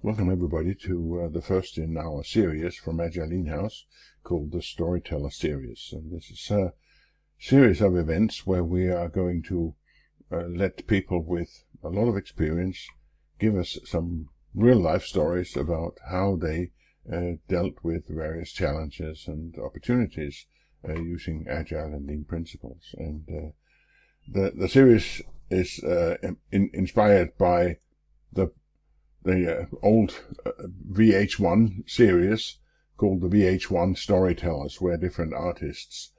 Welcome everybody to the first in our series from Agile House called the Storyteller Series. And this is a series of events where we are going to let people with a lot of experience give us some real life stories about how they dealt with various challenges and opportunities using Agile and Lean principles. And the series is inspired by the old VH1 series called the VH1 Storytellers, where different artists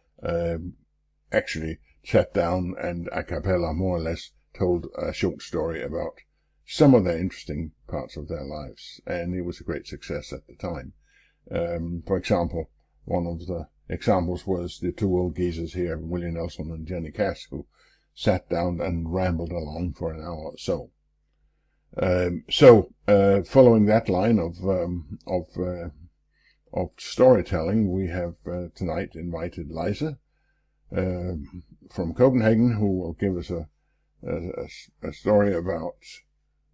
actually sat down and a cappella more or less told a short story about some of the interesting parts of their lives, and it was a great success at the time. For example, one of the examples was the two old geezers here, Willie Nelson and Jenny Cass, who sat down and rambled along for an hour or so. Following that line of storytelling, we have tonight invited Leise from Copenhagen, who will give us a story about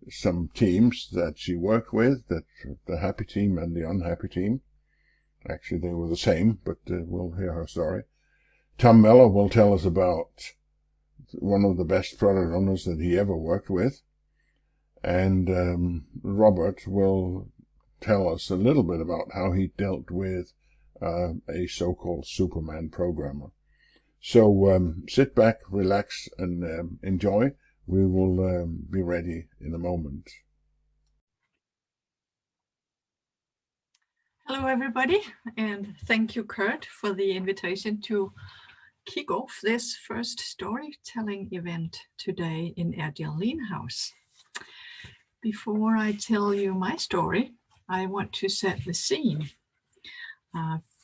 some teams that she worked with, that the happy team and the unhappy team. Actually, they were the same, but we'll hear her story. Tom Mellor will tell us about one of the best product owners that he ever worked with. And Robert will tell us a little bit about how he dealt with a so-called Superman programmer. So sit back, relax, and enjoy. We will be ready in a moment. Hello, everybody, and thank you, Kurt, for the invitation to kick off this first storytelling event today in Agile House. Before I tell you my story, I want to set the scene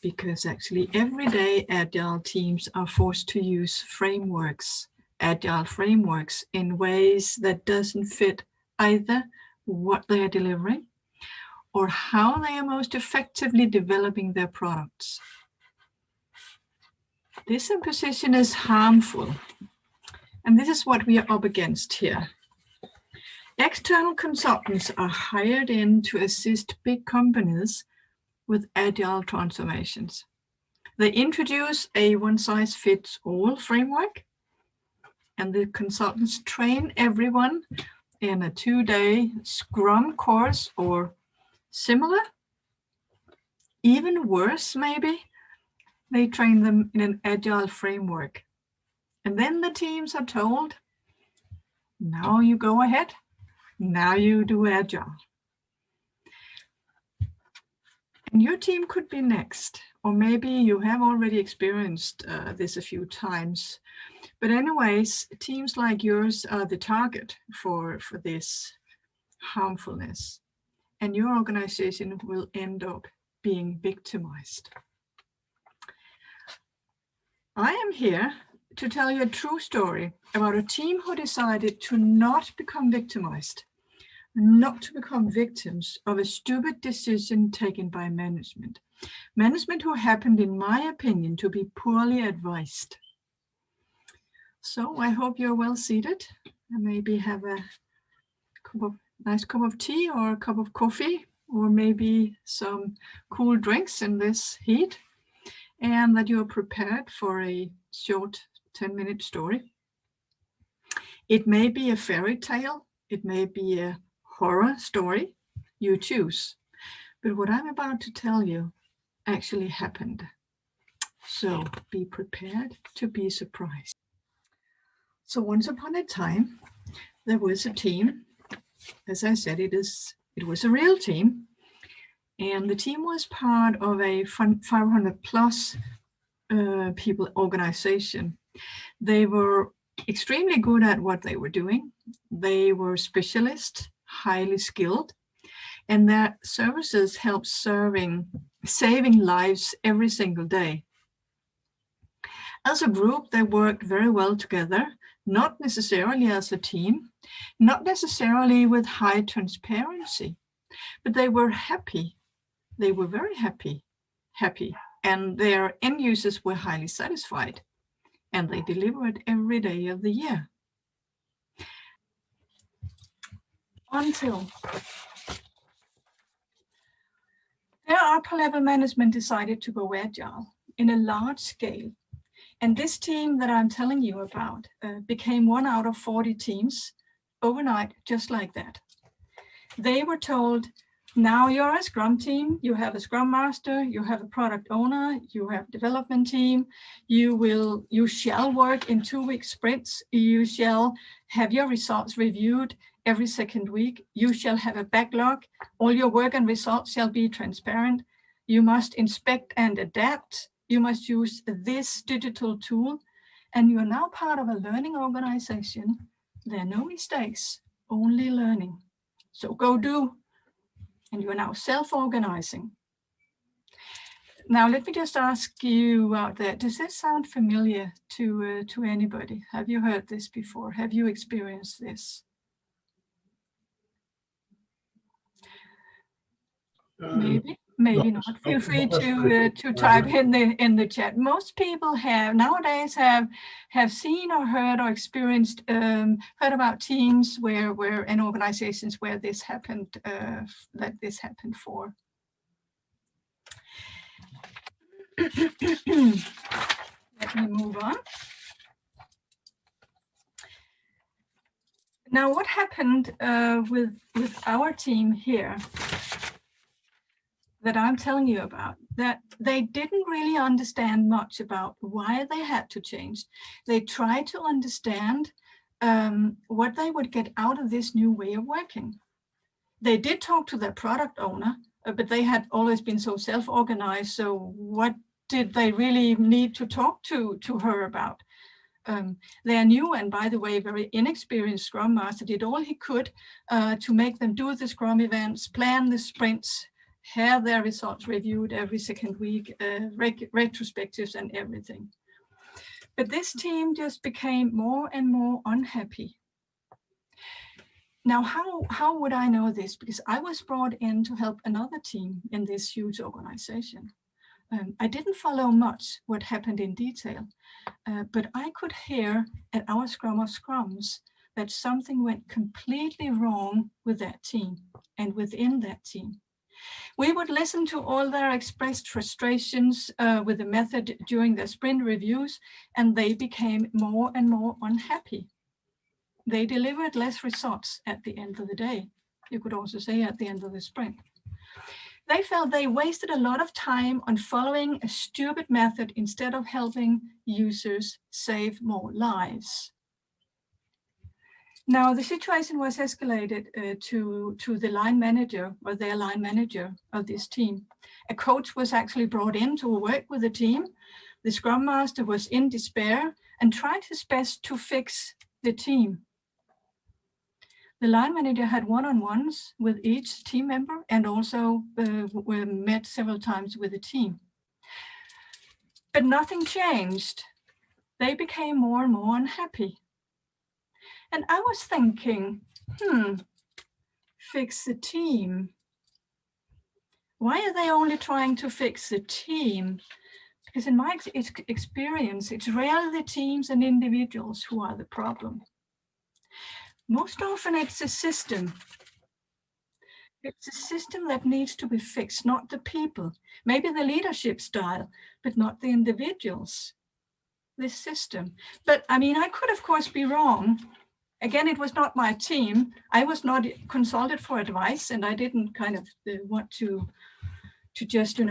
because actually every day Agile teams are forced to use Agile frameworks in ways that doesn't fit either what they are delivering or how they are most effectively developing their products. This imposition is harmful, and this is what we are up against here. External consultants are hired in to assist big companies with Agile transformations. They introduce a one-size-fits-all framework, and the consultants train everyone in a 2-day Scrum course or similar. Even worse, maybe, they train them in an Agile framework. And then the teams are told, now you go ahead. Now you do Agile. And your team could be next, or maybe you have already experienced this a few times. But anyways, teams like yours are the target for this harmfulness, and your organization will end up being victimized. I am here to tell you a true story about a team who decided to not become victimized, not to become victims of a stupid decision taken by management. Management who happened, in my opinion, to be poorly advised. So I hope you're well seated and maybe have a nice cup of tea or a cup of coffee, or maybe some cool drinks in this heat, and that you're prepared for a short 10-minute story. It may be a fairy tale, it may be a horror story, you choose. But what I'm about to tell you actually happened. So be prepared to be surprised. So once upon a time, there was a team. As I said, it was a real team. And the team was part of a 500 plus people organization. They were extremely good at what they were doing. They were specialists, highly skilled, and their services helped saving lives every single day. As a group, they worked very well together, not necessarily as a team, not necessarily with high transparency, but they were happy. They were very happy, and their end users were highly satisfied, and they delivered every day of the year. Until upper level management decided to go agile in a large scale. And this team that I'm telling you about became 1 out of 40 teams overnight, just like that. They were told, now you're a Scrum team, you have a Scrum Master, you have a product owner, you have a development team, you shall work in 2-week sprints, you shall have your results reviewed every second week, you shall have a backlog, all your work and results shall be transparent, you must inspect and adapt, you must use this digital tool, and you are now part of a learning organization. There are no mistakes, only learning. So go do. And you are now self-organizing. Now, let me just ask you out there, does this sound familiar to anybody? Have you heard this before? Have you experienced this? Maybe not. Feel free to type in the chat. Most people nowadays have seen or heard or experienced heard about teams and organizations where this happened for. Let me move on. Now, what happened with our team here that I'm telling you about, that they didn't really understand much about why they had to change. They tried to understand what they would get out of this new way of working. They did talk to their product owner, but they had always been so self-organized. So what did they really need to talk to her about? Their new and, by the way, very inexperienced Scrum Master did all he could to make them do the Scrum events, plan the sprints, have their results reviewed every second week, retrospectives and everything. But this team just became more and more unhappy. Now, how would I know this? Because I was brought in to help another team in this huge organization. I didn't follow much what happened in detail, but I could hear at our Scrum of Scrums that something went completely wrong with that team and within that team. We would listen to all their expressed frustrations with the method during their sprint reviews, and they became more and more unhappy. They delivered less results at the end of the day. You could also say at the end of the sprint. They felt they wasted a lot of time on following a stupid method instead of helping users save more lives. Now, the situation was escalated to the line manager or their line manager of this team. A coach was actually brought in to work with the team. The Scrum Master was in despair and tried his best to fix the team. The line manager had one-on-ones with each team member and also were met several times with the team. But nothing changed. They became more and more unhappy. And I was thinking, fix the team. Why are they only trying to fix the team? Because in my experience, it's rarely the teams and individuals who are the problem. Most often it's a system. It's a system that needs to be fixed, not the people. Maybe the leadership style, but not the individuals. This system. But I mean, I could of course be wrong. Again, it was not my team. I was not consulted for advice, and I didn't kind of want to just,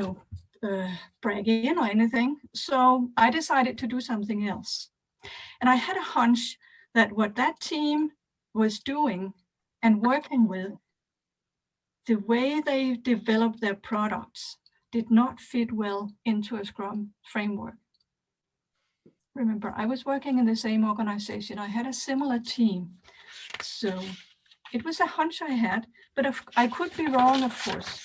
brag in or anything. So I decided to do something else. And I had a hunch that what that team was doing and working with, the way they developed their products did not fit well into a Scrum framework. Remember, I was working in the same organization. I had a similar team. So it was a hunch I had, but I could be wrong, of course.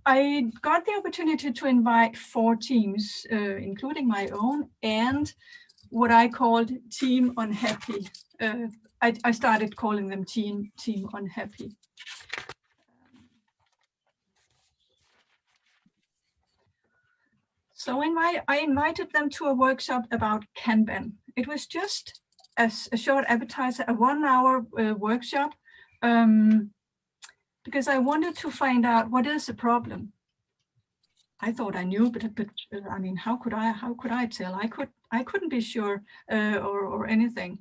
I got the opportunity to invite 4 teams, including my own, and what I called Team Unhappy. I started calling them Team Unhappy. So I invited them to a workshop about Kanban. It was just a short appetizer, a 1-hour workshop. because I wanted to find out what is the problem. I thought I knew, but I mean, how could I tell? I couldn't be sure or anything.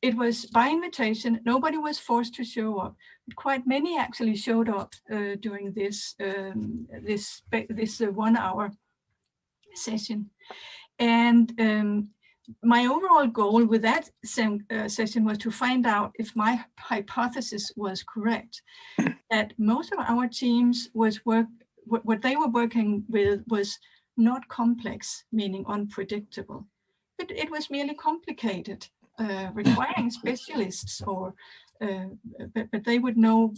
It was by invitation. Nobody was forced to show up. Quite many actually showed up during this 1 hour session. And my overall goal with that session was to find out if my hypothesis was correct, that most of our teams what they were working with was not complex, meaning unpredictable, but it was merely complicated, requiring specialists, but they would know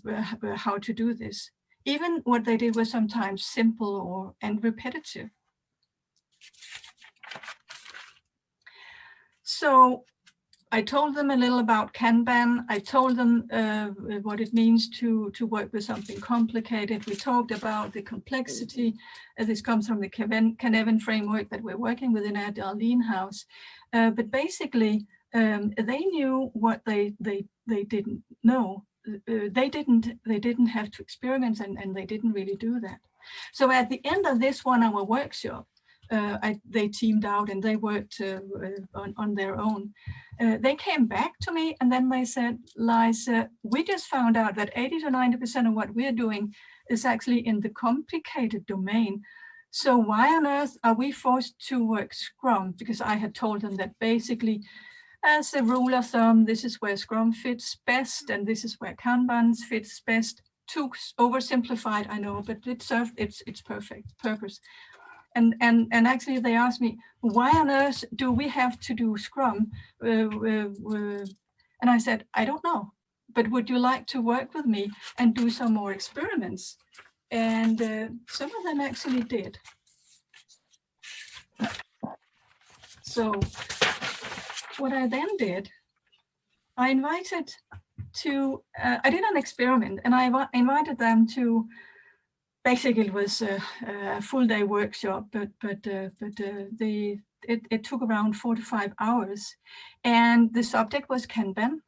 how to do this. Even what they did was sometimes simple and repetitive. So I told them a little about Kanban. I told them what it means to work with something complicated. We talked about the complexity. This comes from the Kanban framework that we're working with in Agile Lean House. But basically, they knew what they didn't know. They didn't have to experiment, and they didn't really do that. So at the end of this 1 hour workshop, they teamed out and they worked on their own. They came back to me and then they said, Leise, we just found out that 80 to 90% of what we're doing is actually in the complicated domain. So why on earth are we forced to work Scrum? Because I had told them that basically, as a rule of thumb, this is where Scrum fits best and this is where Kanban fits best. Too oversimplified, I know, but it served its perfect purpose. And actually they asked me, why on earth do we have to do Scrum? And I said, I don't know, but would you like to work with me and do some more experiments? And some of them actually did. So what I then did, I invited to, I did an experiment and I invited them to, basically it was a full day workshop, but it took around 4 to 5 hours. And the subject was Kanban,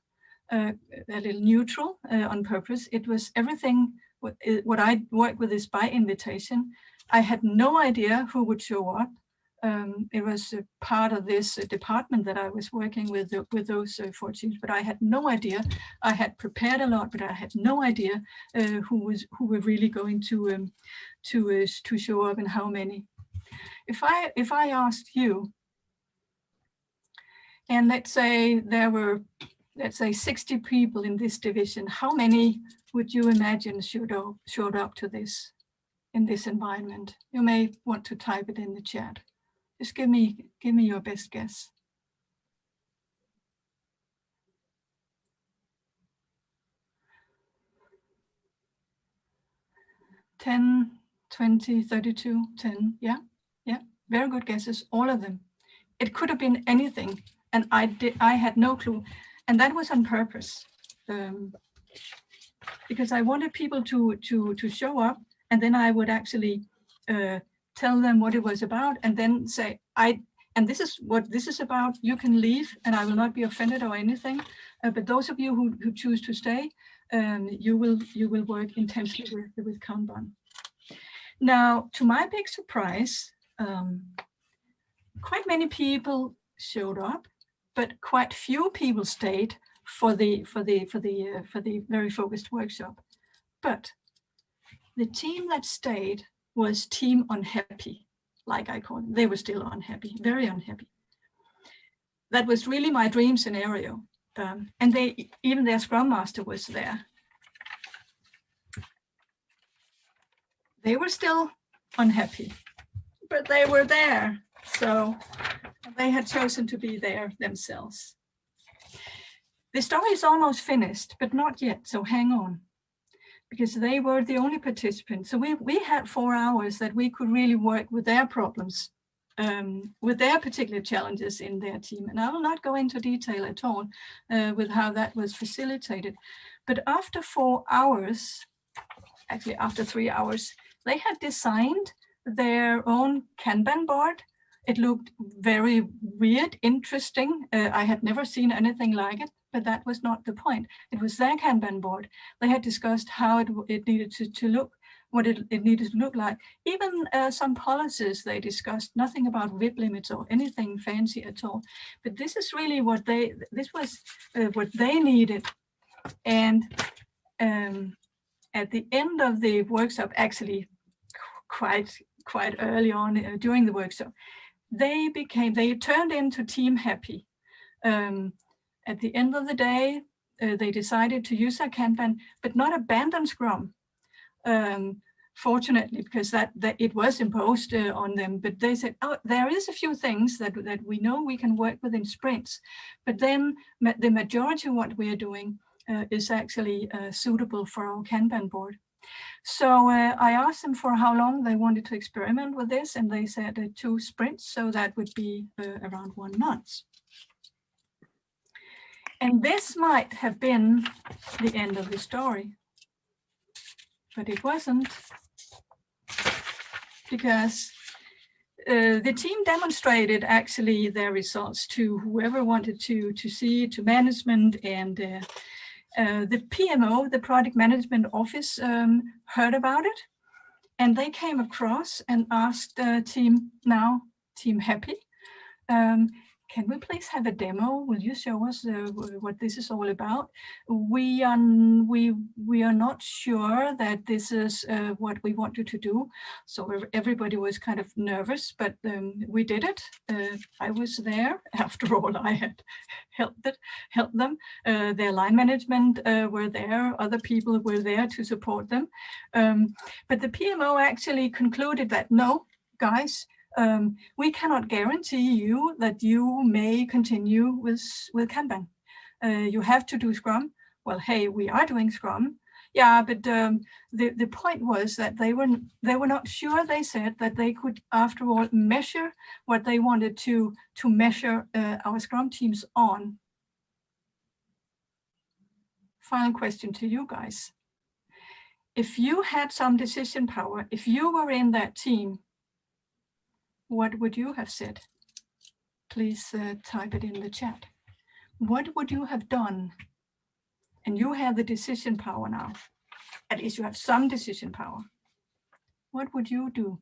a little neutral on purpose. It was everything, what I work with is by invitation. I had no idea who would show up. It was part of this department that I was working with those 4 teams, but I had no idea. I had prepared a lot, but I had no idea who were really going to show up and how many. If I asked you, and let's say there were, 60 people in this division, how many would you imagine showed up to this in this environment? You may want to type it in the chat. Just give me your best guess. 10, 20, 32, 10, yeah, very good guesses, all of them. It could have been anything, and I had no clue, and that was on purpose, because I wanted people to show up, and then I would actually tell them what it was about, and then say, and this is what this is about. You can leave, and I will not be offended or anything. But those of you who choose to stay, you will work intensely with Kanban. Now, to my big surprise, quite many people showed up, but quite few people stayed for the very focused workshop. But the team that stayed was team unhappy, like I call it. They were still unhappy, very unhappy. That was really my dream scenario. And even their Scrum Master was there. They were still unhappy, but they were there. So they had chosen to be there themselves. The story is almost finished, but not yet, so hang on. Because they were the only participants. So we had 4 hours that we could really work with their problems, with their particular challenges in their team. And I will not go into detail at all with how that was facilitated. But after 4 hours, actually after 3 hours, they had designed their own Kanban board. It looked very weird, interesting. I had never seen anything like it. but that was not the point. It was their Kanban board. They had discussed how it needed to look, what it needed to look like. Even some policies they discussed, nothing about WIP limits or anything fancy at all. But this is really what this was what they needed. And at the end of the workshop, actually quite early on during the workshop, they turned into team happy. At the end of the day, they decided to use their Kanban, but not abandon Scrum. Fortunately, because that it was imposed on them, but they said, oh, there is a few things that we know we can work with in sprints, but then the majority of what we are doing is actually suitable for our Kanban board. So I asked them for how long they wanted to experiment with this, and they said 2 sprints, so that would be around 1 month. And this might have been the end of the story, but it wasn't, because the team demonstrated actually their results to whoever wanted to see, to management, and the PMO, the project management office, heard about it, and they came across and asked team happy, can we please have a demo? Will you show us what this is all about? We are not sure that this is what we want you to do. So everybody was kind of nervous, but we did it. I was there. After all, I had helped them. Their line management were there. Other people were there to support them. But the PMO actually concluded that, no, guys, we cannot guarantee you that you may continue with Kanban. You have to do Scrum. Well, hey, we are doing Scrum. Yeah, but the point was that they were not sure. They said that they could, after all, measure what they wanted to measure our Scrum teams on. Final question to you guys. If you had some decision power, if you were in that team, what would you have said? Please type it in the chat. What would you have done? And you have the decision power now. At least you have some decision power. What would you do?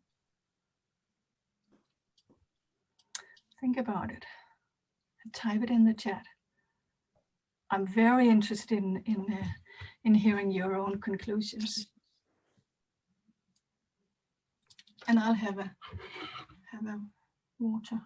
Think about it and type it in the chat. I'm very interested in hearing your own conclusions. And I'll have a water.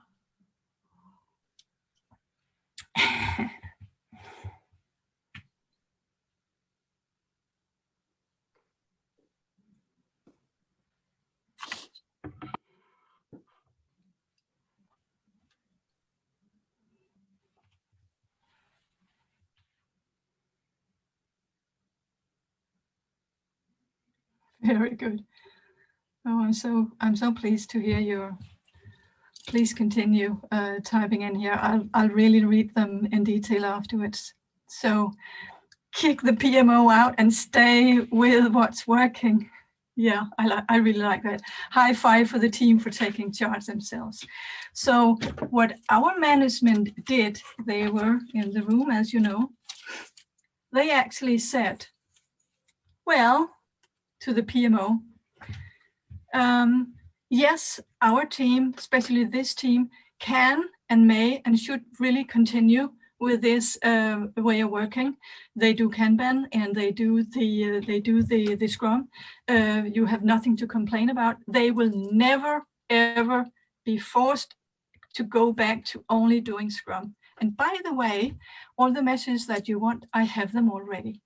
Very good. Oh, I'm so pleased to hear your. Please continue typing in here. I'll really read them in detail afterwards. So kick the PMO out and stay with what's working. Yeah, I really like that. High five for the team for taking charge themselves. So what our management did, they were in the room, as you know, they actually said, well, to the PMO, yes, our team, especially this team, can and may and should really continue with this way of working. They do Kanban and they do the Scrum. You have nothing to complain about. They will never ever be forced to go back to only doing Scrum. And by the way, all the measures that you want, I have them already.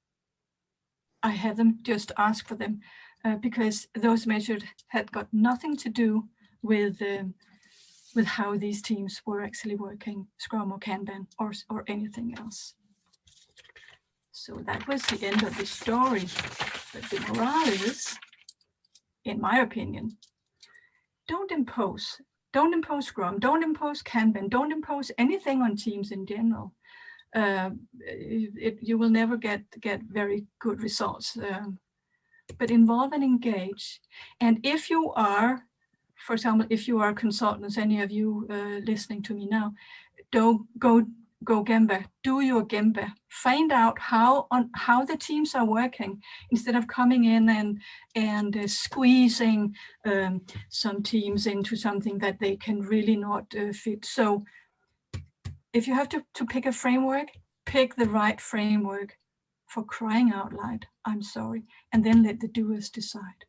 I have them, just ask for them. Because those measures had got nothing to do with how these teams were actually working, Scrum or Kanban or anything else. So that was the end of the story. But the morale is, in my opinion, don't impose Scrum, don't impose Kanban, don't impose anything on teams in general. You will never get very good results. But involve and engage. And if you are, for example, if you are consultants, any of you listening to me now, don't go go Gemba, do your Gemba, find out how the teams are working instead of coming in and squeezing some teams into something that they can really not fit. So if you have to pick a framework, pick the right framework, for crying out loud. I'm sorry. And then let the doers decide.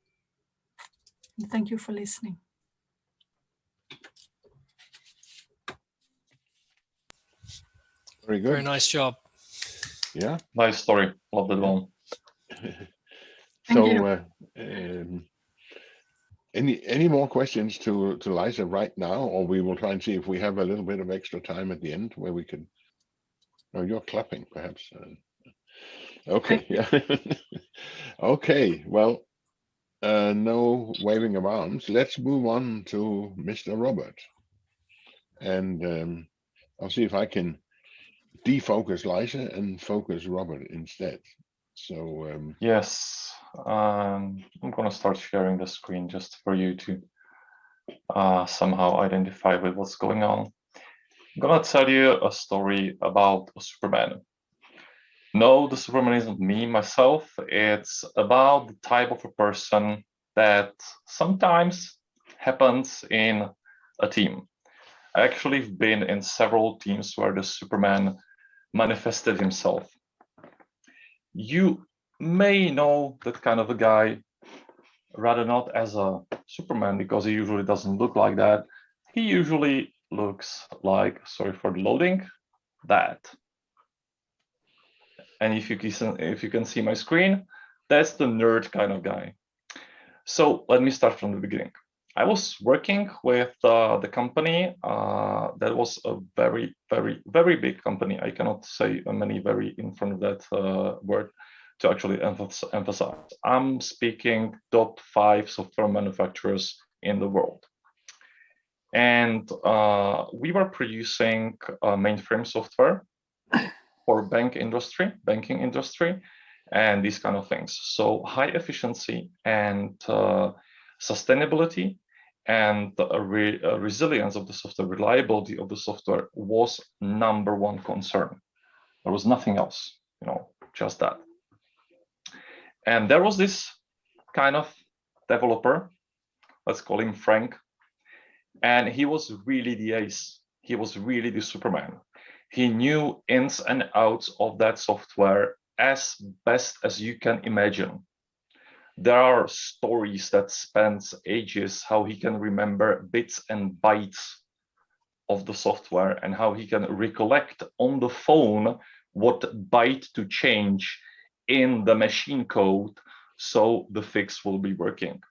And thank you for listening. Very good. Very nice job. Yeah. Nice story. Love that one. So, any more questions to Leise right now, or we will try and see if we have a little bit of extra time at the end where we can. Oh, you're clapping, perhaps. Okay. Yeah. Okay. Well, no waving of arms. Let's move on to Mr. Robert, and I'll see if I can defocus Leise and focus Robert instead. So Yes, I'm gonna start sharing the screen just for you to somehow identify with what's going on. I'm gonna tell you a story about a Superman. No, the Superman isn't me, myself. It's about the type of a person that sometimes happens in a team. I actually have been in several teams where the Superman manifested himself. You may know that kind of a guy, rather not as a Superman, because he usually doesn't look like that. He usually looks like, sorry for the loading, that. And if you can see my screen, that's the nerd kind of guy. So let me start from the beginning. I was working with the company that was a very, very, very big company. I cannot say many very in front of that word to actually emphasize. I'm speaking top 5 software manufacturers in the world. And we were producing mainframe software for banking industry, and these kind of things. So high efficiency and sustainability and resilience of the software, reliability of the software was #1 concern. There was nothing else, just that. And there was this kind of developer, let's call him Frank, and he was really the ace. He was really the Superman. He knew ins and outs of that software as best as you can imagine. There are stories that spans ages how he can remember bits and bytes of the software and how he can recollect on the phone what byte to change in the machine code so the fix will be working.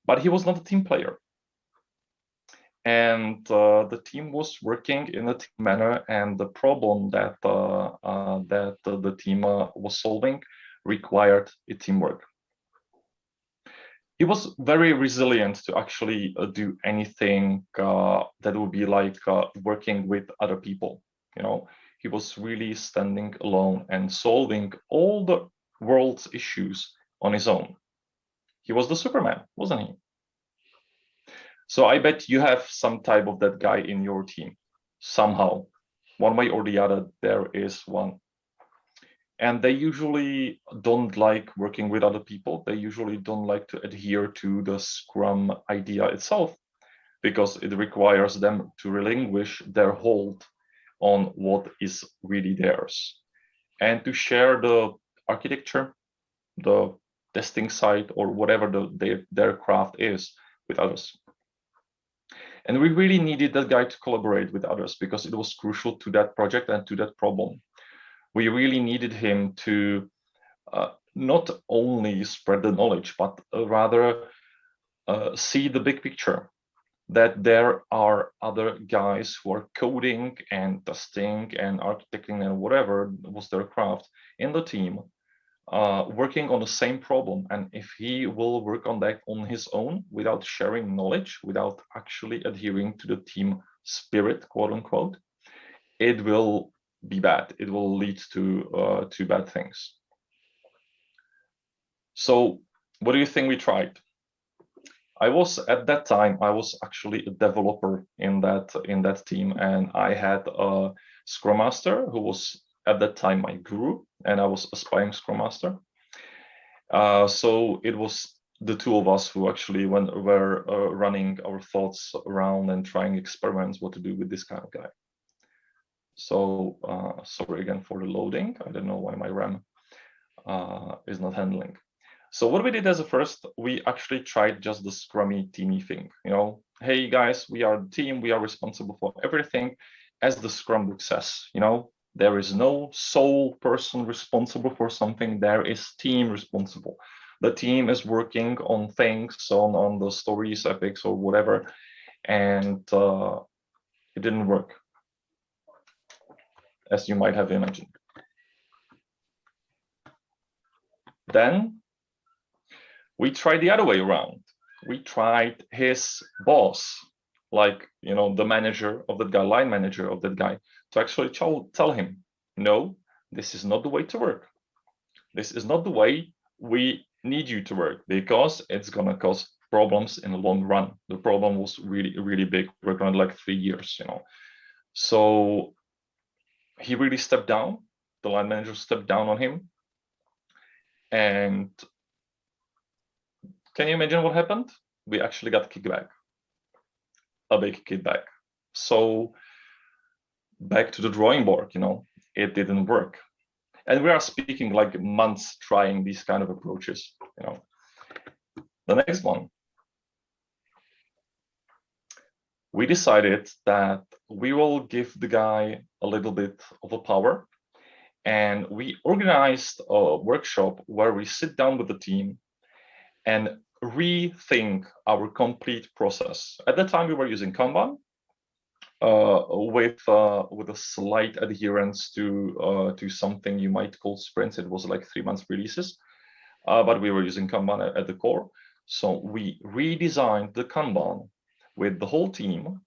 But he was not a team player. And the team was working in a team manner, and the problem that the team was solving required a teamwork. He was very resilient to actually do anything that would be like working with other people. He was really standing alone and solving all the world's issues on his own. He was the Superman, wasn't he? So I bet you have some type of that guy in your team. Somehow, one way or the other, there is one. And they usually don't like working with other people. They usually don't like to adhere to the Scrum idea itself because it requires them to relinquish their hold on what is really theirs and to share the architecture, the testing site, or whatever their craft is with others. And we really needed that guy to collaborate with others because it was crucial to that project and to that problem. We really needed him to not only spread the knowledge, but rather see the big picture, that there are other guys who are coding and testing and architecting and whatever was their craft in the team, working on the same problem. And if he will work on that on his own without sharing knowledge, without actually adhering to the team spirit, quote unquote, it will be bad. It will lead to bad things. So what do you think we tried? I was at that time, I was actually a developer in that team, and I had a Scrum Master who was at that time my guru, and I was aspiring Scrum Master. So it was the two of us who actually were running our thoughts around and trying experiments what to do with this kind of guy. So sorry again for the loading. I don't know why my RAM is not handling. So what we did as a first, we actually tried just the Scrummy teamy thing. You know, hey guys, we are the team, we are responsible for everything, as the Scrum book says. You know, there is no sole person responsible for something. There is team responsible. The team is working on things, on the stories, epics, or whatever, and it didn't work, as you might have imagined. Then we tried the other way around. We tried his boss, like, you know, the manager of that guy, line manager of that guy, to actually tell him, no, this is not the way to work. This is not the way we need you to work, because it's gonna cause problems in the long run. The problem was really, really big. We're going like 3 years, you know. So he really stepped down. The line manager stepped down on him. And can you imagine what happened? We actually got kickback, a big kickback. So back to the drawing board, you know, it didn't work. And we are speaking like months trying these kind of approaches, you know. The next one, we decided that we will give the guy a little bit of a power, and we organized a workshop where we sit down with the team and rethink our complete process. At that time, we were using Kanban with a slight adherence to something you might call sprints. It was like 3 months releases, but we were using Kanban at the core. So we redesigned the Kanban with the whole team,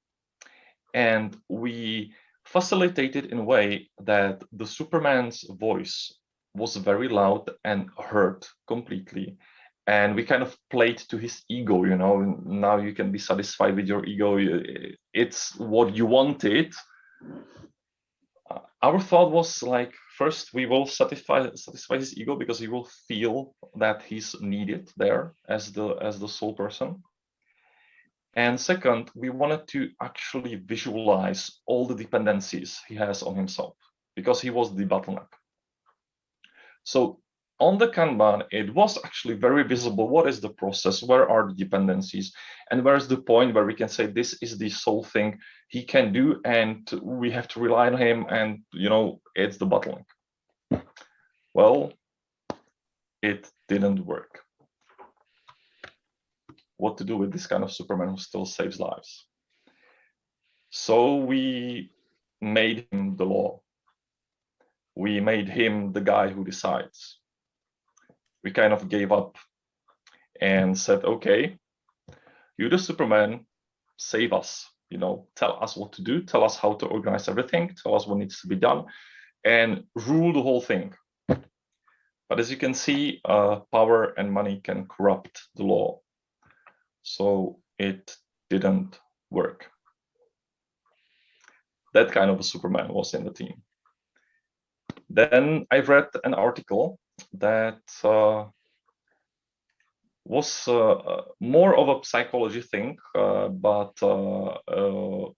and we facilitated in a way that the Superman's voice was very loud and heard completely. And we kind of played to his ego, you know. Now you can be satisfied with your ego. It's what you wanted. Our thought was like, first we will satisfy his ego because he will feel that he's needed there as the sole person. And second, we wanted to actually visualize all the dependencies he has on himself, because he was the bottleneck. So on the Kanban, it was actually very visible. What is the process? Where are the dependencies? And where is the point where we can say this is the sole thing he can do, and we have to rely on him, and, you know, it's the bottleneck. Well, it didn't work. What to do with this kind of Superman who still saves lives? So we made him the law. We made him the guy who decides. We kind of gave up and said, okay, you the Superman, save us, you know, tell us what to do, tell us how to organize everything, tell us what needs to be done, and rule the whole thing. But as you can see, power and money can corrupt the law. So it didn't work. That kind of a Superman was in the team. Then I read an article that was more of a psychology thing, but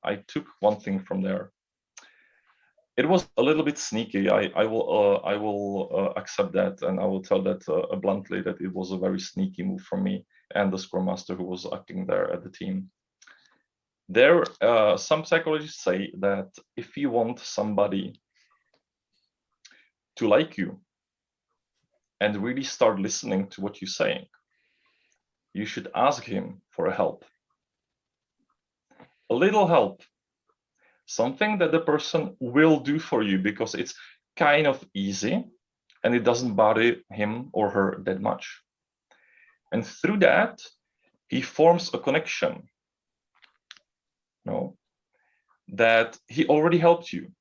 I took one thing from there. It was a little bit sneaky. I will accept that, and I will tell that bluntly that it was a very sneaky move from me and the Scrum Master who was acting there at the team. There, some psychologists say that if you want somebody to like you and really start listening to what you're saying, you should ask him for help. A little help. Something that the person will do for you because it's kind of easy and it doesn't bother him or her that much. And through that, he forms a connection, you know, that he already helped you.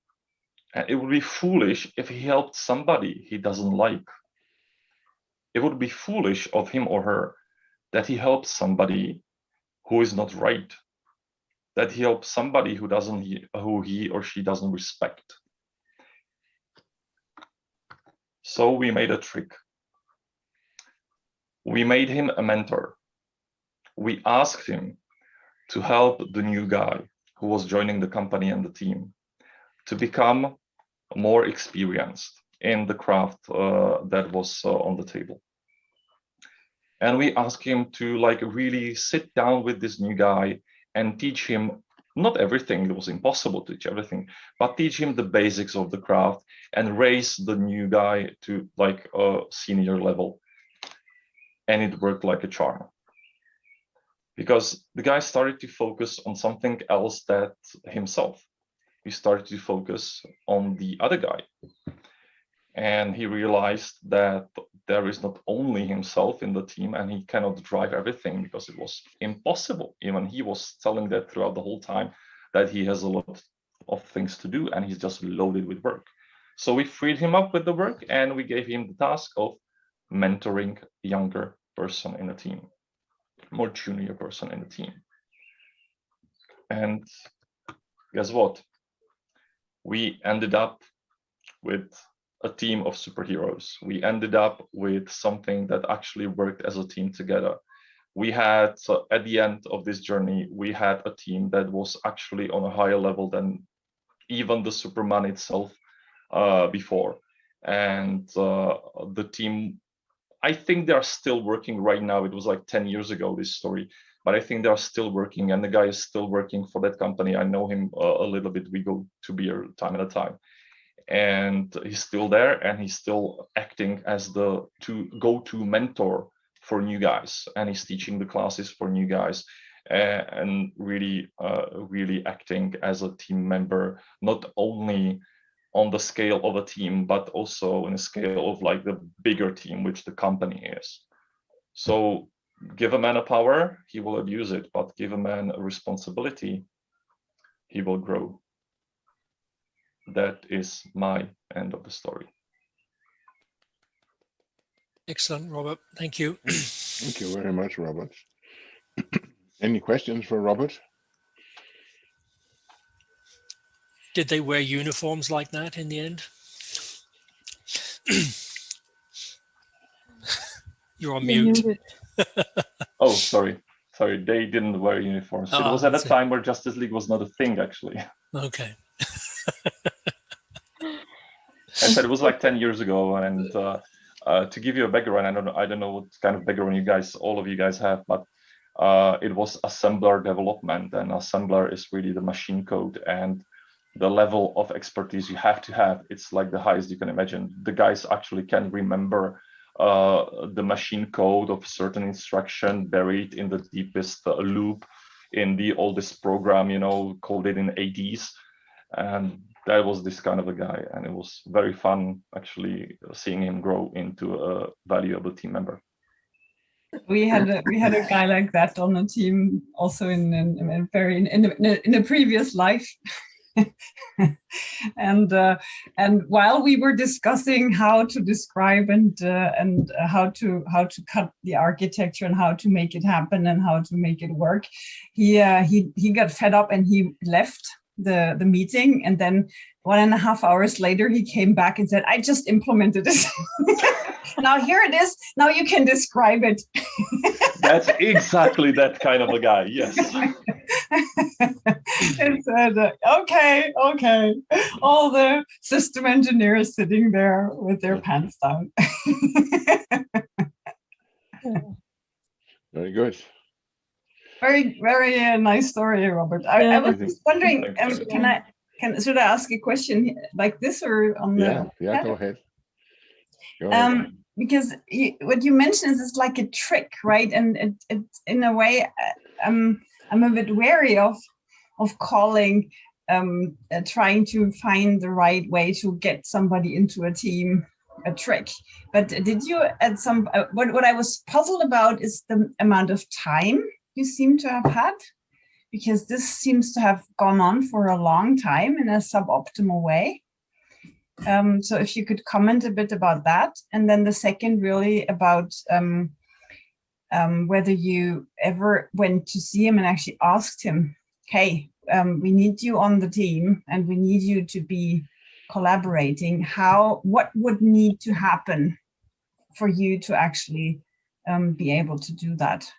And it would be foolish if he helped somebody he doesn't like. It would be foolish of him or her that he helped somebody who is not right, that he helps somebody who he or she doesn't respect. So we made a trick. We made him a mentor. We asked him to help the new guy who was joining the company and the team to become more experienced in the craft that was on the table. And we asked him to like really sit down with this new guy and teach him not everything. It was impossible to teach everything, but teach him the basics of the craft and raise the new guy to like a senior level. And it worked like a charm, because the guy started to focus on something else that himself. He started to focus on the other guy. And he realized that there is not only himself in the team, and he cannot drive everything because it was impossible. Even he was telling that throughout the whole time, that he has a lot of things to do and he's just loaded with work. So we freed him up with the work and we gave him the task of mentoring a younger person in the team, more junior person in the team. And guess what? We ended up with a team of superheroes. We ended up with something that actually worked as a team together. We had, at the end of this journey, we had a team that was actually on a higher level than even the Superman itself before. And the team, I think they're still working right now. It was like 10 years ago, this story, but I think they're still working, and the guy is still working for that company. I know him a little bit. We go to beer time at a time. And he's still there, and he's still acting as the go-to mentor for new guys, and he's teaching the classes for new guys, and really acting as a team member, not only on the scale of a team, but also in a scale of like the bigger team, which the company is. So give a man a power, he will abuse it, but give a man a responsibility, he will grow. That is my end of the story. Excellent, Robert. Thank you. Thank you very much, Robert. Any questions for Robert? Did they wear uniforms like that in the end? You're on mute. Oh, sorry. Sorry, they didn't wear uniforms. It was at a time where Justice League was not a thing, actually. Okay. I said it was like 10 years ago, and to give you a background, I don't know what kind of background all of you guys have, but it was assembler development, and assembler is really the machine code, and the level of expertise you have to have, it's like the highest you can imagine. The guys actually can remember the machine code of certain instruction buried in the deepest loop in the oldest program, coded in ADs. And that was this kind of a guy, and it was very fun actually seeing him grow into a valuable team member. We had a guy like that on the team also in a previous life. and while we were discussing how to describe and how to cut the architecture and how to make it happen and how to make it work, he got fed up and he left the meeting, and then 1.5 hours later he came back and said, I just implemented this. Now here it is, now you can describe it. That's exactly that kind of a guy, yes. And said, okay. All the system engineers sitting there with their pants down. Very good. Very, very nice story, Robert. I was just wondering, should I ask a question like this or on the? Yeah, go ahead. Go ahead. Because what you mentioned is like a trick, right? And it in a way, I'm a bit wary of calling, trying to find the right way to get somebody into a team a trick. But did you at some what I was puzzled about is the amount of time you seem to have had, because this seems to have gone on for a long time in a suboptimal way. So if you could comment a bit about that. And then the second really about whether you ever went to see him and actually asked him, hey, we need you on the team and we need you to be collaborating. What would need to happen for you to actually be able to do that?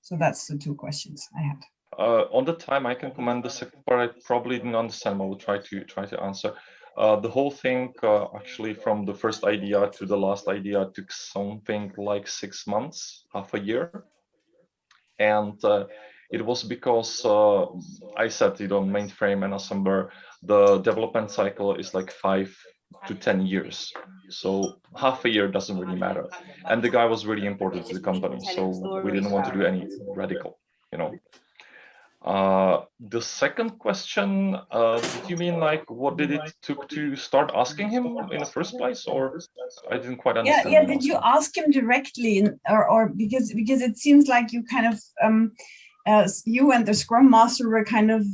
So that's the two questions I had. On the time, I can comment the second part. I probably didn't understand. I will try to answer. The whole thing, actually, from the first idea to the last idea, took something like 6 months, half a year, and it was because I said, mainframe and assembler, the development cycle is like 5 to 10 years. So half a year doesn't really matter. And the guy was really important to the company, so we didn't want to do any radical, The second question, did you mean like what did it took to start asking him in the first place, or I didn't quite understand? Yeah. Did you ask him directly, or because it seems like you kind of you and the Scrum Master were kind of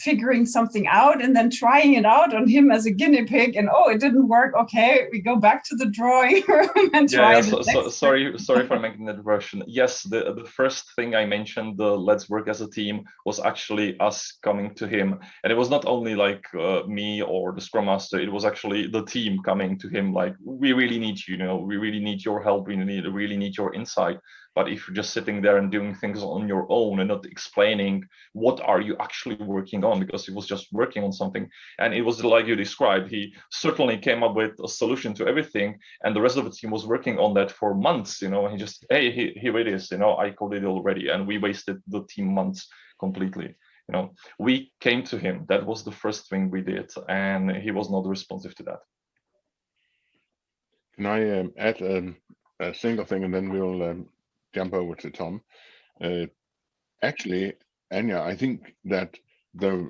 figuring something out and then trying it out on him as a guinea pig, and it didn't work. Okay, we go back to the drawing room and try it. Sorry for making that version. Yes, the first thing I mentioned, the let's work as a team, was actually us coming to him, and it was not only like me or the Scrum Master. It was actually the team coming to him, like, we really need you. We really need your help. We really need your insight. But if you're just sitting there and doing things on your own and not explaining what are you actually working on, because he was just working on something, and it was like you described, he certainly came up with a solution to everything, and the rest of the team was working on that for months, and he just, hey, here it is, I coded it already, and we wasted the team months completely. We came to him. That was the first thing we did, and he was not responsive to that. Can I add a single thing, and then we'll jump over to Tom. Actually, Anya, I think that the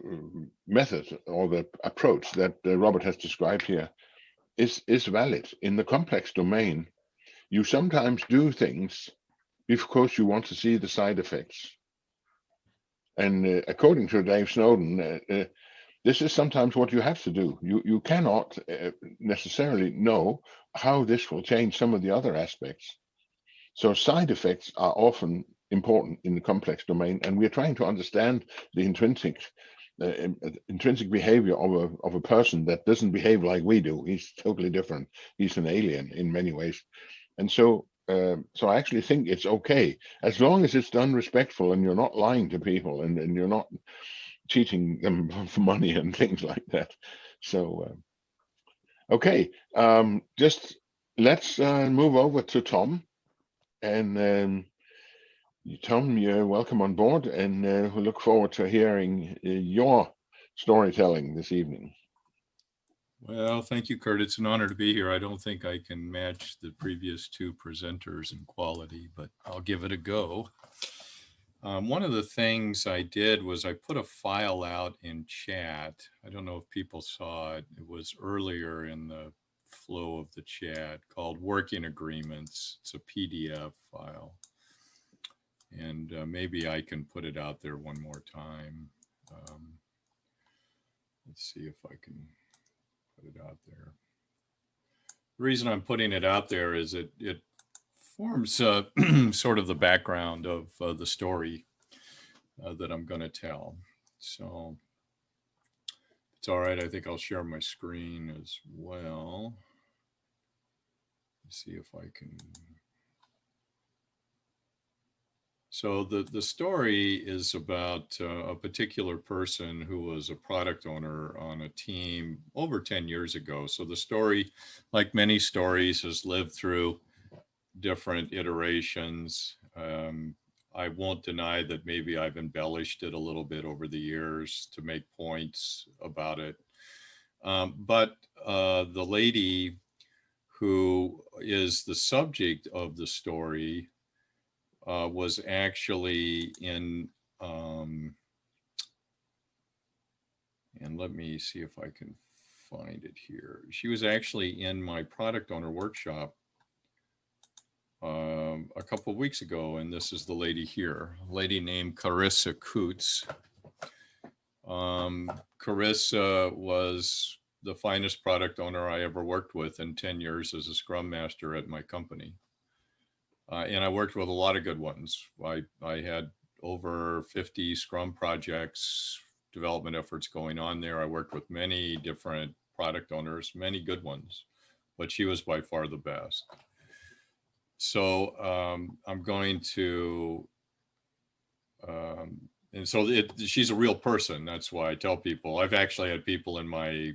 method or the approach that Robert has described here is valid. In the complex domain, you sometimes do things because you want to see the side effects. And according to Dave Snowden, this is sometimes what you have to do. You cannot necessarily know how this will change some of the other aspects. So side effects are often important in the complex domain, and we're trying to understand the intrinsic behavior of a person that doesn't behave like we do. He's totally different. He's an alien in many ways. And so I actually think it's okay, as long as it's done respectful and you're not lying to people and you're not cheating them for money and things like that. So, okay, just let's move over to Tom. And Tom, you're welcome on board, and we look forward to hearing your storytelling this evening. Well, thank you, Kurt. It's an honor to be here. I don't think I can match the previous two presenters in quality, but I'll give it a go. One of the things I did was I put a file out in chat. I don't know if people saw it. It was earlier in the flow of the chat, called Working Agreements. It's a PDF file. And maybe I can put it out there one more time. Let's see if I can put it out there. The reason I'm putting it out there is it forms sort of the background of the story that I'm going to tell. So it's all right. I think I'll share my screen as well. Let's see if I can. So the story is about a particular person who was a product owner on a team over 10 years ago. So the story, like many stories, has lived through different iterations. I won't deny that maybe I've embellished it a little bit over the years to make points about it. But the lady who is the subject of the story was actually in, and let me see if I can find it here. She was actually in my product owner workshop a couple of weeks ago, and this is the lady here, a lady named Carissa Coots. Carissa was the finest product owner I ever worked with in 10 years as a Scrum Master at my company. And I worked with a lot of good ones. I had over 50 Scrum projects, development efforts going on there. I worked with many different product owners, many good ones, but she was by far the best. So I'm going to, and so she's a real person. That's why I tell people, I've actually had people in my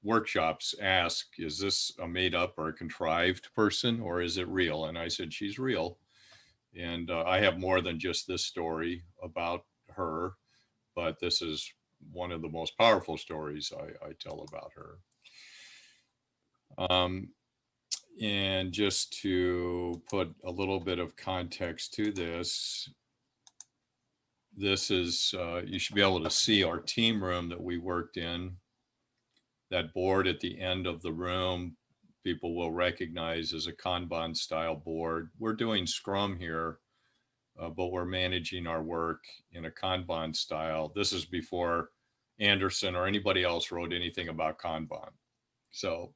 workshops ask, is this a made up or a contrived person, or is it real? And I said, she's real. And I have more than just this story about her, but this is one of the most powerful stories I tell about her. And just to put a little bit of context to this, this is, you should be able to see our team room that we worked in. That board at the end of the room, people will recognize as a Kanban style board. We're doing Scrum here, but we're managing our work in a Kanban style. This is before Anderson or anybody else wrote anything about Kanban. So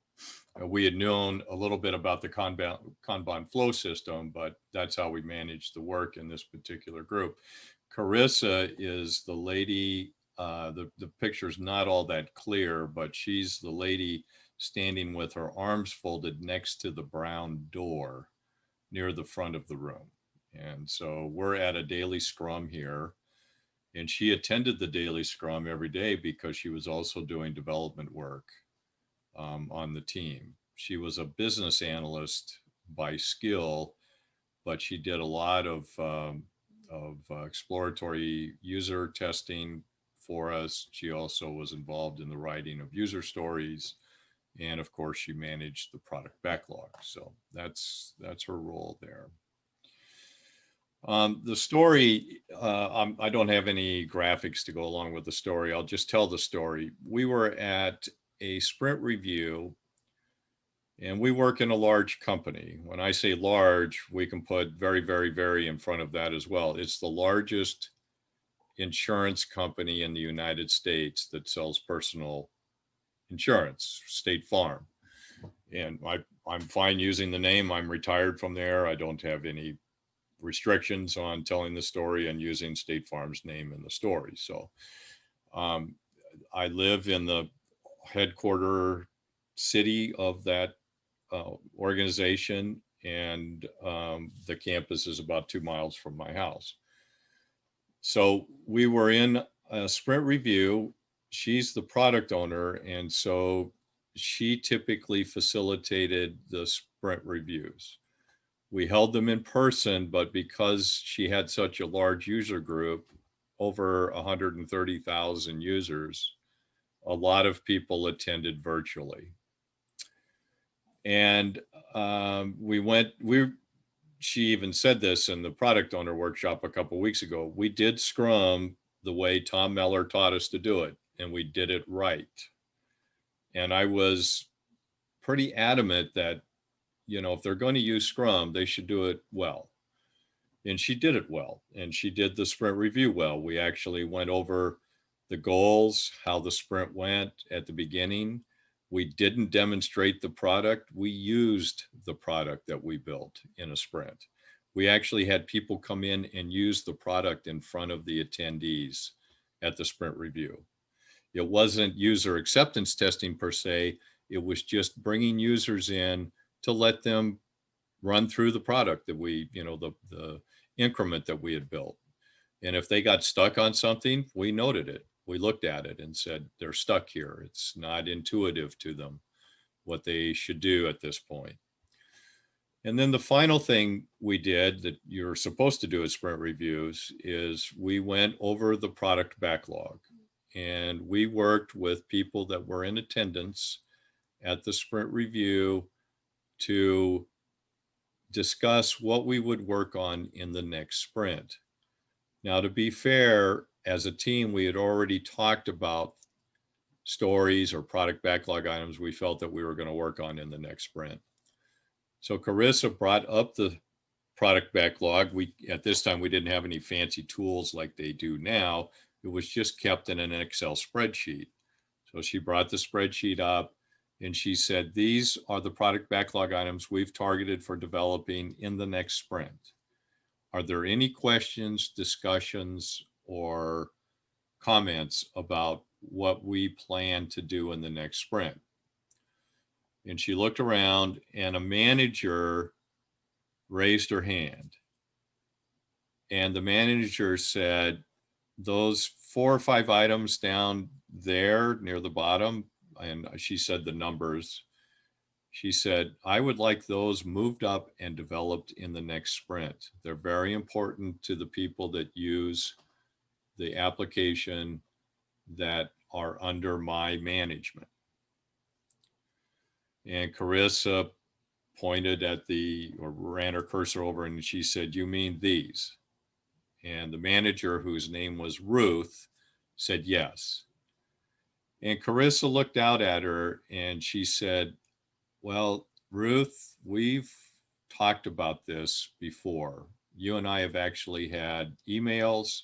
we had known a little bit about the Kanban flow system, but that's how we managed the work in this particular group. Carissa is the lady, the picture's not all that clear, but she's the lady standing with her arms folded next to the brown door near the front of the room. And so we're at a daily Scrum here, and she attended the daily Scrum every day because she was also doing development work on the team. She was a business analyst by skill, but she did a lot of exploratory user testing for us. She also was involved in the writing of user stories, and of course, she managed the product backlog. So that's her role there. The story, I don't have any graphics to go along with the story. I'll just tell the story. We were at a sprint review, and we work in a large company. When I say large, we can put very, very, very in front of that as well. It's the largest insurance company in the United States that sells personal insurance, State Farm. And I'm fine using the name. I'm retired from there. I don't have any restrictions on telling the story and using State Farm's name in the story. So I live in the headquarter city of that organization, and the campus is about 2 miles from my house. So we were in a sprint review. She's the product owner, and so she typically facilitated the sprint reviews. We held them in person, but because she had such a large user group, over 130,000 users, a lot of people attended virtually. And she even said this in the product owner workshop a couple of weeks ago, we did Scrum the way Tom Mellor taught us to do it, and we did it right. And I was pretty adamant that, if they're going to use Scrum, they should do it well. And she did it well, and she did the sprint review well. We actually went over the goals, how the sprint went at the beginning. We didn't demonstrate the product. We used the product that we built in a sprint. We actually had people come in and use the product in front of the attendees at the sprint review. It wasn't user acceptance testing per se. It was just bringing users in to let them run through the product that we, the increment that we had built. And if they got stuck on something, we noted it. We looked at it and said, they're stuck here. It's not intuitive to them what they should do at this point. And then the final thing we did that you're supposed to do at sprint reviews is we went over the product backlog, and we worked with people that were in attendance at the sprint review to discuss what we would work on in the next sprint. Now, to be fair, as a team, we had already talked about stories or product backlog items we felt that we were going to work on in the next sprint. So Carissa brought up the product backlog. At this time, we didn't have any fancy tools like they do now. It was just kept in an Excel spreadsheet. So she brought the spreadsheet up, And she said, these are the product backlog items we've targeted for developing in the next sprint. Are there any questions, discussions, or comments about what we plan to do in the next sprint? And she looked around and a manager raised her hand. And the manager said, those 4 or 5 items down there near the bottom, and she said the numbers, she said, I would like those moved up and developed in the next sprint. They're very important to the people that use the application that are under my management. And Carissa pointed at or ran her cursor over and she said, you mean these? And the manager, whose name was Ruth, said yes. And Carissa looked out at her and she said, well, Ruth, we've talked about this before. You and I have actually had emails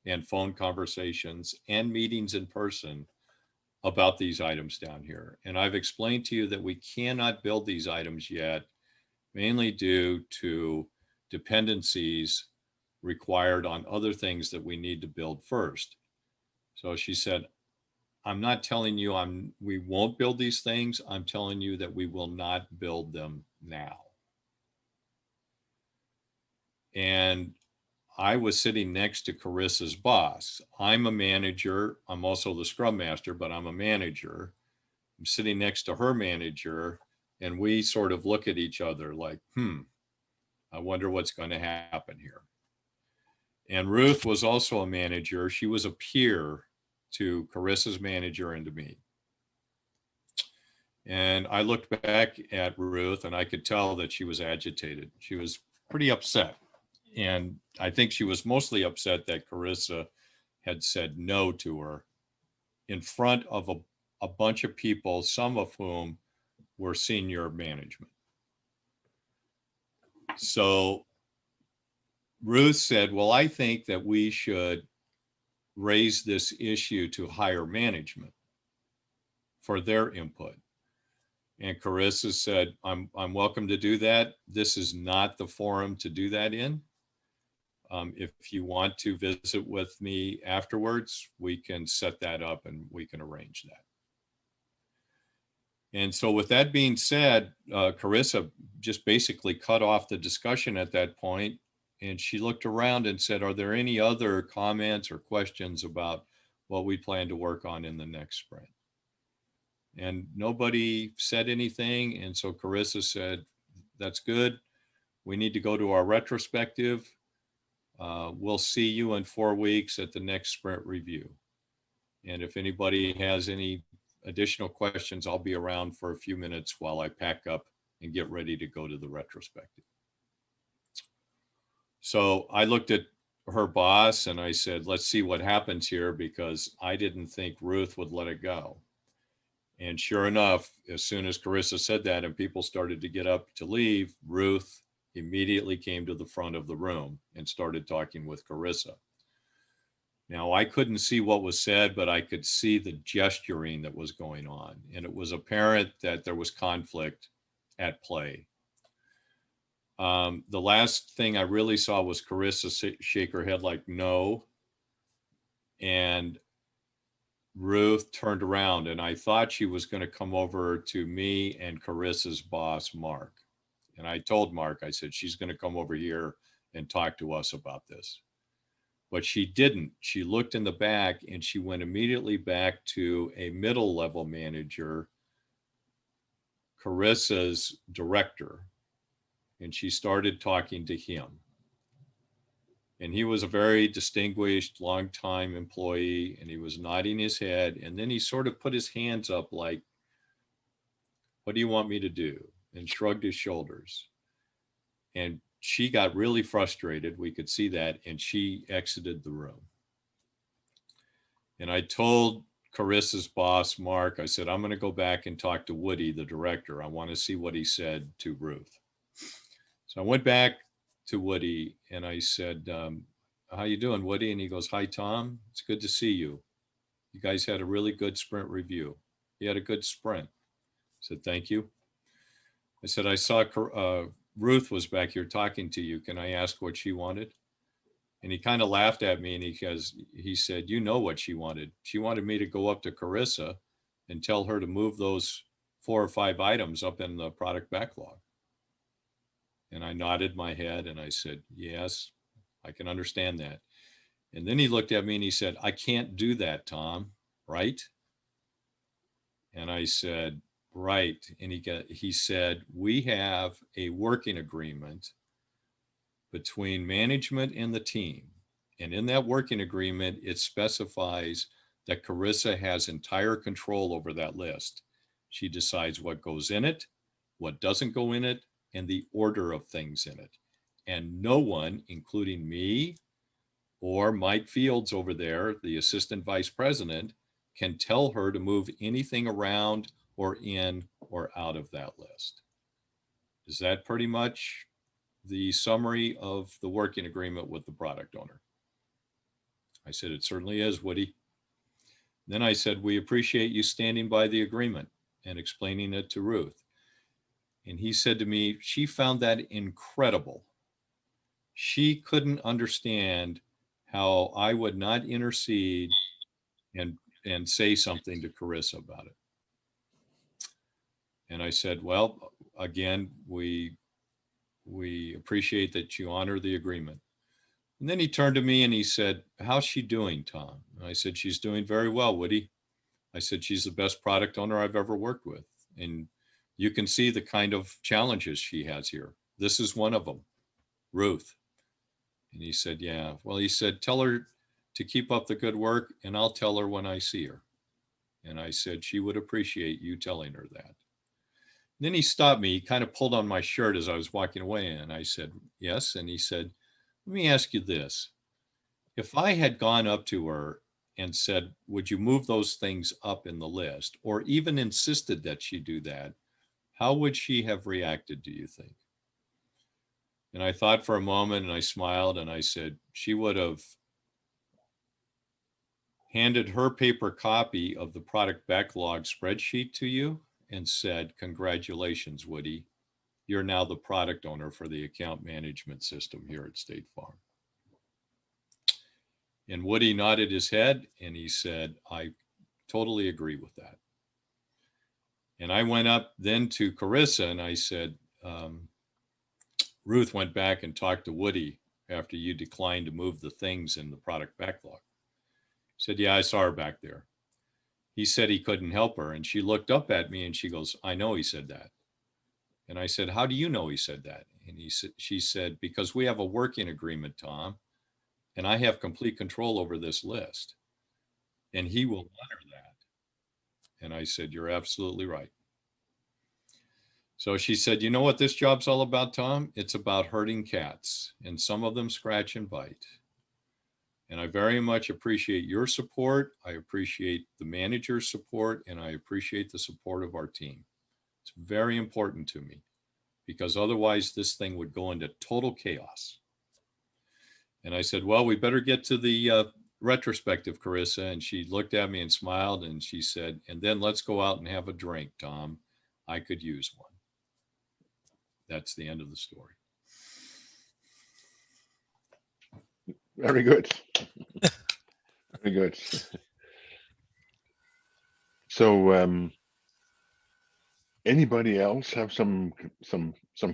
and phone conversations and meetings in person about these items down here. And I've explained to you that we cannot build these items yet, mainly due to dependencies required on other things that we need to build first. So she said, I'm not telling you we won't build these things. I'm telling you that we will not build them now. And I was sitting next to Carissa's boss. I'm a manager. I'm also the Scrum Master, but I'm a manager. I'm sitting next to her manager, and we sort of look at each other like, I wonder what's going to happen here. And Ruth was also a manager. She was a peer to Carissa's manager and to me. And I looked back at Ruth and I could tell that she was agitated. She was pretty upset. And I think she was mostly upset that Carissa had said no to her in front of a bunch of people, some of whom were senior management. So Ruth said, well, I think that we should raise this issue to higher management for their input. And Carissa said, I'm welcome to do that. This is not the forum to do that in. If you want to visit with me afterwards, we can set that up and we can arrange that. And so with that being said, Carissa just basically cut off the discussion at that point. And she looked around and said, are there any other comments or questions about what we plan to work on in the next sprint? And nobody said anything. And so Carissa said, that's good. We need to go to our retrospective. We'll see you in 4 weeks at the next sprint review. And if anybody has any additional questions, I'll be around for a few minutes while I pack up and get ready to go to the retrospective. So I looked at her boss and I said, let's see what happens here, because I didn't think Ruth would let it go. And sure enough, as soon as Carissa said that and people started to get up to leave, Ruth immediately came to the front of the room and started talking with Carissa. Now, I couldn't see what was said, but I could see the gesturing that was going on. And it was apparent that there was conflict at play. The last thing I really saw was Carissa shake her head like no. And Ruth turned around and I thought she was going to come over to me and Carissa's boss, Mark. And I told Mark, I said, she's going to come over here and talk to us about this. But she didn't. She looked in the back and she went immediately back to a middle level manager, Carissa's director. And she started talking to him. And he was a very distinguished, longtime employee, and he was nodding his head. And then he sort of put his hands up like, what do you want me to do? And shrugged his shoulders. And she got really frustrated. We could see that. And she exited the room. And I told Carissa's boss, Mark, I said, I'm going to go back and talk to Woody, the director. I want to see what he said to Ruth. So I went back to Woody and I said, how you doing, Woody? And he goes, hi, Tom. It's good to see you. You guys had a really good sprint review. You had a good sprint. I said, thank you. I said, I saw Ruth was back here talking to you. Can I ask what she wanted? And he kind of laughed at me, and he said, you know what she wanted. She wanted me to go up to Carissa and tell her to move those 4 or 5 items up in the product backlog. And I nodded my head and I said, yes, I can understand that. And then he looked at me and he said, I can't do that, Tom, right? And I said, right. And he said, we have a working agreement between management and the team. And in that working agreement, it specifies that Carissa has entire control over that list. She decides what goes in it, what doesn't go in it, and the order of things in it. And no one, including me or Mike Fields over there, the assistant vice president, can tell her to move anything around or in or out of that list. Is that pretty much the summary of the working agreement with the product owner? I said, it certainly is, Woody. Then I said, we appreciate you standing by the agreement and explaining it to Ruth. And he said to me, she found that incredible. She couldn't understand how I would not intercede and say something to Carissa about it. And I said, well, again, we appreciate that you honor the agreement. And then he turned to me and he said, how's she doing, Tom? And I said, she's doing very well, Woody. I said, she's the best product owner I've ever worked with. And you can see the kind of challenges she has here. This is one of them, Ruth. And he said, yeah. Well, he said, tell her to keep up the good work and I'll tell her when I see her. And I said, she would appreciate you telling her that. Then he stopped me, he kind of pulled on my shirt as I was walking away. And I said, yes. And he said, let me ask you this. If I had gone up to her and said, would you move those things up in the list, or even insisted that she do that, how would she have reacted, do you think? And I thought for a moment and I smiled and I said, she would have handed her paper copy of the product backlog spreadsheet to you and said, congratulations, Woody. You're now the product owner for the account management system here at State Farm. And Woody nodded his head and he said, I totally agree with that. And I went up then to Carissa and I said, Ruth went back and talked to Woody after you declined to move the things in the product backlog. He said, yeah, I saw her back there. He said he couldn't help her. And she looked up at me and she goes, I know he said that. And I said, how do you know he said that? And she said, because we have a working agreement, Tom, and I have complete control over this list. And he will honor that. And I said, you're absolutely right. So she said, you know what this job's all about, Tom? It's about herding cats, and some of them scratch and bite. And I very much appreciate your support. I appreciate the manager's support, and I appreciate the support of our team. It's very important to me because otherwise this thing would go into total chaos. And I said, well, we better get to the retrospective, Carissa. And she looked at me and smiled and she said, and then let's go out and have a drink, Tom. I could use one. That's the end of the story. Very good. Very good. So anybody else have some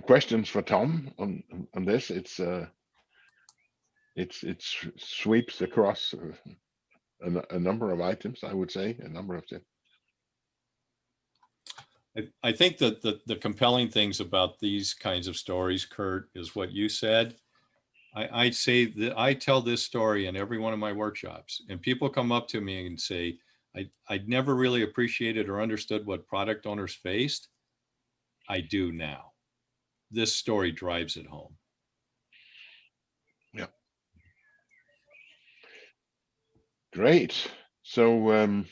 questions for Tom on this? It sweeps across a number of items, I would say, a number of them. I think that the compelling things about these kinds of stories, Kurt, is what you said. I'd say that I tell this story in every one of my workshops, and people come up to me and say, I'd never really appreciated or understood what product owners faced. I do now. This story drives it home. Yeah. Great. So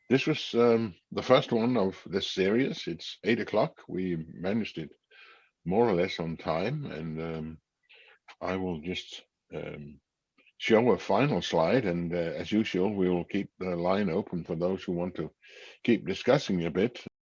this was the first one of this series. It's 8 o'clock. We managed it more or less on time, and I will just show a final slide, and as usual, we will keep the line open for those who want to keep discussing a bit.